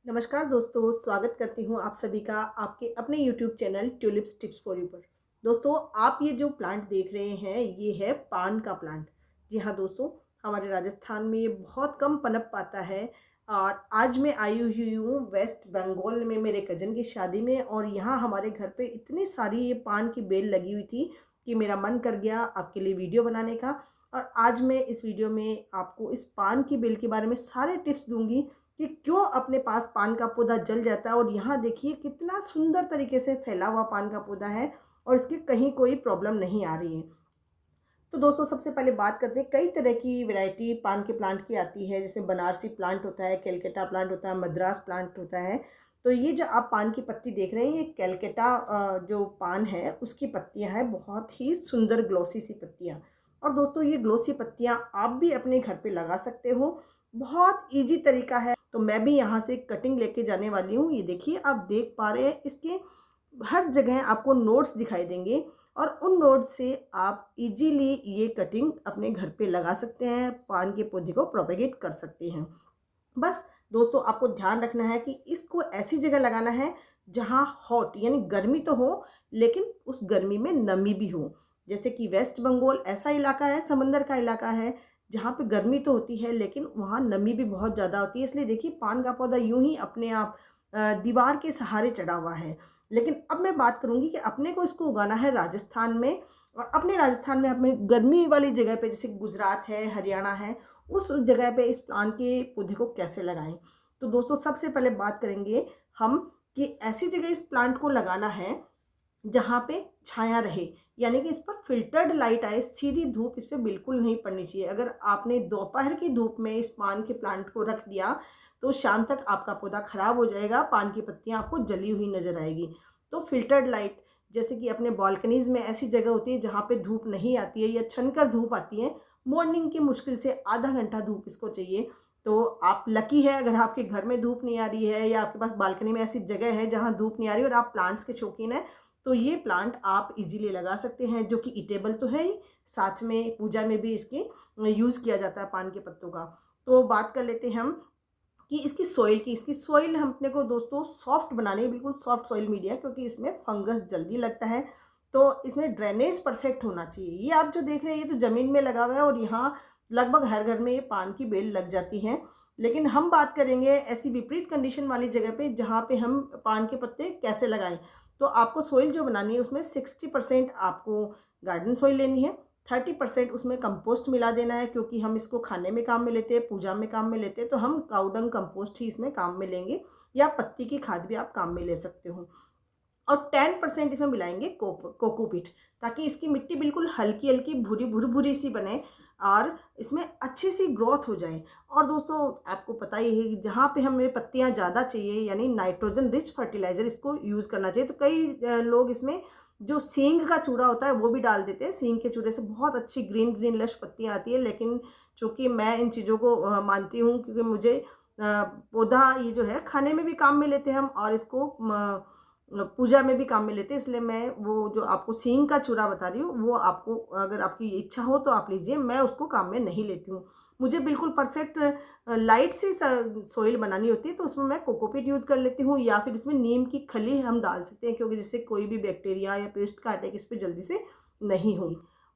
नमस्कार दोस्तों, स्वागत करती हूँ आप सभी का आपके अपने YouTube channel tulips tips for you पर। दोस्तों, आप ये जो प्लांट देख रहे हैं ये है पान का प्लांट। जी हाँ दोस्तों, हमारे राजस्थान में ये बहुत कम पनप पाता है। और आज मैं आई हुई हूँ वेस्ट बंगाल में मेरे कज़न की शादी में, और यहाँ हमारे घर पे इतनी सारी ये पान की बेल लगी हुई थी कि मेरा मन कर गया आपके लिए वीडियो बनाने का। और आज मैं इस वीडियो में आपको इस पान की बेल के बारे में सारे टिप्स दूंगी कि क्यों अपने पास पान का पौधा जल जाता है। और यहाँ देखिए कितना सुंदर तरीके से फैला हुआ पान का पौधा है और इसकी कहीं कोई प्रॉब्लम नहीं आ रही है। तो दोस्तों, सबसे पहले बात करते हैं, कई तरह की वैरायटी पान के प्लांट की आती है, जिसमें बनारसी प्लांट होता है, कैलकाटा प्लांट होता है, मद्रास प्लांट होता है। तो ये जो आप पान की पत्ती देख रहे हैं ये कैलकाटा जो पान है उसकी पत्तियां हैं, बहुत ही सुंदर ग्लोसी सी पत्तियां। और दोस्तों, ये ग्लोसी पत्तियां आप भी अपने घर पे लगा सकते हो, बहुत इजी तरीका है। तो मैं भी यहाँ से कटिंग लेके जाने वाली हूँ। ये देखिए, आप देख पा रहे हैं इसके हर जगह आपको नोट्स दिखाई देंगे, और उन नोट से आप इजीली ये कटिंग अपने घर पे लगा सकते हैं, पान के पौधे को प्रोपेगेट कर सकते हैं। बस दोस्तों, आपको ध्यान रखना है कि इसको ऐसी जगह लगाना है जहाँ हॉट यानी गर्मी तो हो, लेकिन उस गर्मी में नमी भी हो। जैसे कि वेस्ट बंगाल ऐसा इलाका है, समंदर का इलाका है, जहाँ पे गर्मी तो होती है लेकिन वहाँ नमी भी बहुत ज़्यादा होती है। इसलिए देखिए, पान का पौधा यूं ही अपने आप दीवार के सहारे चढ़ा हुआ है। लेकिन अब मैं बात करूंगी कि अपने को इसको उगाना है राजस्थान में, और अपने राजस्थान में अपने गर्मी वाली जगह पे, जैसे गुजरात है, हरियाणा है, उस जगह पे इस प्लांट के पौधे को कैसे लगाएं। तो दोस्तों, सबसे पहले बात करेंगे हम कि ऐसी जगह इस प्लांट को लगाना है जहाँ पे छाया रहे, यानी कि इस पर फिल्टर्ड लाइट आए, सीधी धूप इस पर बिल्कुल नहीं पड़नी चाहिए। अगर आपने दोपहर की धूप में इस पान के प्लांट को रख दिया तो शाम तक आपका पौधा खराब हो जाएगा, पान की पत्तियां आपको जली हुई नजर आएगी। तो फिल्टर्ड लाइट, जैसे कि अपने बालकनीज में ऐसी जगह होती है जहाँ पे धूप नहीं आती है या छनकर धूप आती है, मॉर्निंग की मुश्किल से आधा घंटा धूप इसको चाहिए। तो आप लकी है अगर आपके घर में धूप नहीं आ रही है, या आपके पास बालकनी में ऐसी जगह है जहाँ धूप नहीं आ रही और आप प्लांट्स के शौकीन है, तो ये प्लांट आप इजीली लगा सकते हैं, जो कि ईटेबल तो है ही, साथ में पूजा में भी इसके यूज़ किया जाता है पान के पत्तों का। तो बात कर लेते हैं हम कि इसकी सॉइल हम अपने को दोस्तों सॉफ्ट बनानी है, बिल्कुल सॉफ्ट सॉइल मीडिया, क्योंकि इसमें फंगस जल्दी लगता है। तो इसमें ड्रेनेज परफेक्ट होना चाहिए। ये आप जो देख रहे हैं ये तो ज़मीन में लगा हुआ है, और यहाँ लगभग हर घर में ये पान की बेल लग जाती हैं। लेकिन हम बात करेंगे ऐसी विपरीत कंडीशन वाली जगह पे जहाँ पे हम पान के पत्ते कैसे लगाएं। तो आपको सॉइल जो बनानी है उसमें 60% आपको गार्डन सॉइल लेनी है, 30% उसमें कंपोस्ट मिला देना है, क्योंकि हम इसको खाने में काम में लेते हैं, पूजा में काम में लेते हैं, तो हम काउडंग कंपोस्ट ही इसमें काम में लेंगे, या पत्ती की खाद भी आप काम में ले सकते हो। और 10% इसमें मिलाएंगे कोकोपीट, ताकि इसकी मिट्टी बिल्कुल हल्की हल्की भूरी भूरी भूरी सी बने और इसमें अच्छी सी ग्रोथ हो जाए। और दोस्तों, आपको पता ही है कि जहाँ पे हमें पत्तियाँ ज़्यादा चाहिए, यानी नाइट्रोजन रिच फर्टिलाइज़र इसको यूज़ करना चाहिए। तो कई लोग इसमें जो सींग का चूरा होता है वो भी डाल देते हैं। सींग के चूरे से बहुत अच्छी ग्रीन ग्रीन लश पत्तियाँ आती है। लेकिन चूँकि मैं इन चीज़ों को मानती हूँ, क्योंकि मुझे पौधा ये जो है खाने में भी काम में लेते हैं हम, और इसको पूजा में भी काम में लेते हैं, इसलिए मैं वो जो आपको सींग का चूरा बता रही हूँ वो आपको, अगर आपकी इच्छा हो तो आप लीजिए, मैं उसको काम में नहीं लेती हूँ। मुझे बिल्कुल परफेक्ट लाइट सी सोइल बनानी होती है, तो उसमें मैं कोकोपीट यूज़ कर लेती हूँ, या फिर इसमें नीम की खली हम डाल सकते हैं, क्योंकि जिससे कोई भी बैक्टीरिया या पेस्ट का अटैक इस पर जल्दी से नहीं हो।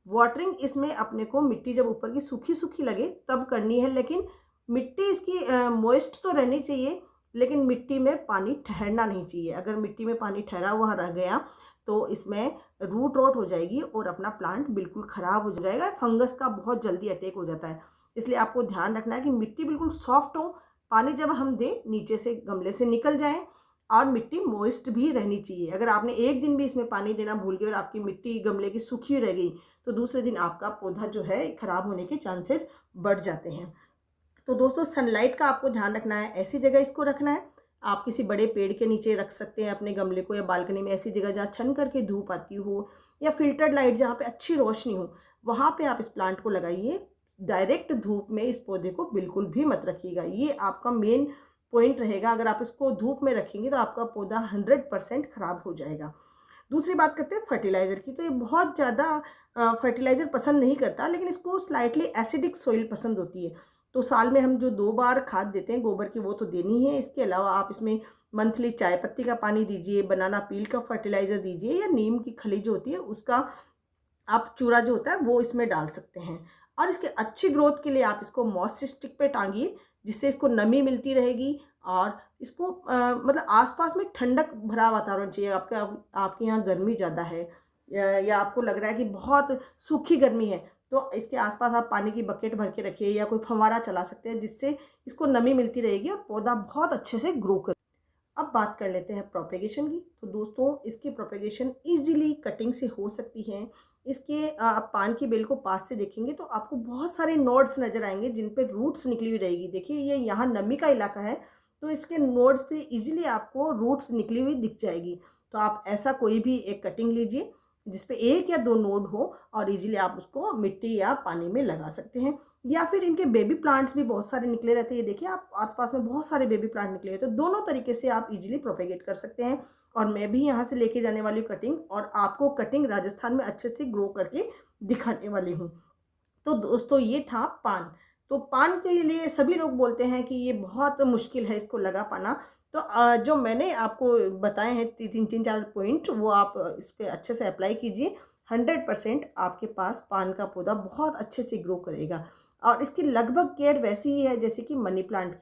वाटरिंग इसमें अपने को मिट्टी जब ऊपर की सूखी सूखी लगे तब करनी है, लेकिन मिट्टी इसकी मॉइस्ट तो रहनी चाहिए, लेकिन मिट्टी में पानी ठहरना नहीं चाहिए। अगर मिट्टी में पानी ठहरा हुआ रह गया तो इसमें रूट रोट हो जाएगी और अपना प्लांट बिल्कुल ख़राब हो जाएगा। फंगस का बहुत जल्दी अटैक हो जाता है। इसलिए आपको ध्यान रखना है कि मिट्टी बिल्कुल सॉफ्ट हो, पानी जब हम दें नीचे से गमले से निकल जाए, और मिट्टी मॉइस्ट भी रहनी चाहिए। अगर आपने एक दिन भी इसमें पानी देना भूल गए और आपकी मिट्टी गमले की सूखी रह गई, तो दूसरे दिन आपका पौधा जो है ख़राब होने के चांसेस बढ़ जाते हैं। तो दोस्तों, सनलाइट का आपको ध्यान रखना है, ऐसी जगह इसको रखना है। आप किसी बड़े पेड़ के नीचे रख सकते हैं अपने गमले को, या बालकनी में ऐसी जगह जहाँ छन करके धूप आती हो, या फिल्टर्ड लाइट जहाँ पे अच्छी रोशनी हो, वहाँ पे आप इस प्लांट को लगाइए। डायरेक्ट धूप में इस पौधे को बिल्कुल भी मत रखिएगा, ये आपका मेन पॉइंट रहेगा। अगर आप इसको धूप में रखेंगे तो आपका पौधा 100% खराब हो जाएगा। दूसरी बात करते हैं फर्टिलाइज़र की। तो ये बहुत ज़्यादा फर्टिलाइज़र पसंद नहीं करता, लेकिन इसको स्लाइटली एसिडिक सॉइल पसंद होती है। तो साल में हम जो 2 बार खाद देते हैं गोबर की वो तो देनी है। इसके अलावा आप इसमें मंथली चाय पत्ती का पानी दीजिए, बनाना पील का फर्टिलाइज़र दीजिए या नीम की खली जो होती है उसका आप चूरा जो होता है वो इसमें डाल सकते हैं। और इसके अच्छी ग्रोथ के लिए आप इसको मॉस स्टिक पे टांगिए, जिससे इसको नमी मिलती रहेगी और इसको मतलब आसपास में ठंडक भरा वातावरण चाहिए। आपके यहाँ गर्मी ज़्यादा है या आपको लग रहा है कि बहुत सूखी गर्मी है, तो इसके आसपास आप पानी की बकेट भर के रखिए या कोई फव्वारा चला सकते हैं, जिससे इसको नमी मिलती रहेगी और पौधा बहुत अच्छे से ग्रो कर। अब बात कर लेते हैं प्रोपेगेशन की। तो दोस्तों इसकी प्रोपेगेशन इजीली कटिंग से हो सकती है। इसके आप पान की बेल को पास से देखेंगे तो आपको बहुत सारे नोड्स नज़र आएंगे जिन पे रूट्स निकली हुई रहेगी। देखिए ये यहाँ नमी का इलाका है, तो इसके नोड्स पे इजीली आपको रूट्स निकली हुई दिख जाएगी। तो आप ऐसा कोई भी एक कटिंग लीजिए जिसपे 1 या 2 नोड हो और इजीली आप उसको मिट्टी या पानी में लगा सकते हैं। या फिर इनके बेबी प्लांट्स भी बहुत सारे निकले रहते हैं। ये देखिए आप आसपास में बहुत सारे बेबी प्लांट निकले हैं, तो दोनों तरीके से आप इजीली प्रोपेगेट कर सकते हैं। और मैं भी यहाँ से लेके जाने वाली हूँ कटिंग, और आपको कटिंग राजस्थान में अच्छे से ग्रो करके दिखाने वाली हूँ। तो दोस्तों ये था पान। तो पान के लिए सभी लोग बोलते हैं कि ये बहुत मुश्किल है इसको लगा पाना। तो जो मैंने आपको बताए हैं 3-4 पॉइंट, वो आप इस पे अच्छे से अप्लाई कीजिए। 100% आपके पास पान का पौधा बहुत अच्छे से ग्रो करेगा और इसकी लगभग केयर वैसी ही है जैसे कि मनी प्लांट।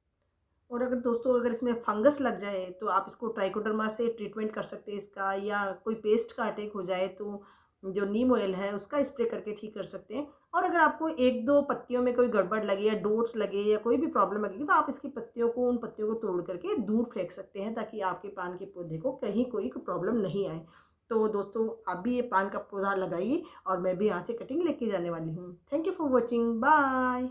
और अगर दोस्तों अगर इसमें फंगस लग जाए तो आप इसको ट्राइकोडर्मा से ट्रीटमेंट कर सकते हैं इसका, या कोई पेस्ट का अटैक हो जाए तो जो नीम ऑयल है उसका स्प्रे करके ठीक कर सकते हैं। और अगर आपको 1-2 पत्तियों में कोई गड़बड़ लगे या डोट्स लगे या कोई भी प्रॉब्लम लगेगी तो आप इसकी पत्तियों को उन पत्तियों को तोड़ करके दूर फेंक सकते हैं, ताकि आपके पान के पौधे को कहीं कोई प्रॉब्लम नहीं आए। तो दोस्तों आप भी ये पान का पौधा लगाइए और मैं भी यहाँ से कटिंग लेके जाने वाली हूँ। Thank you for watching, bye.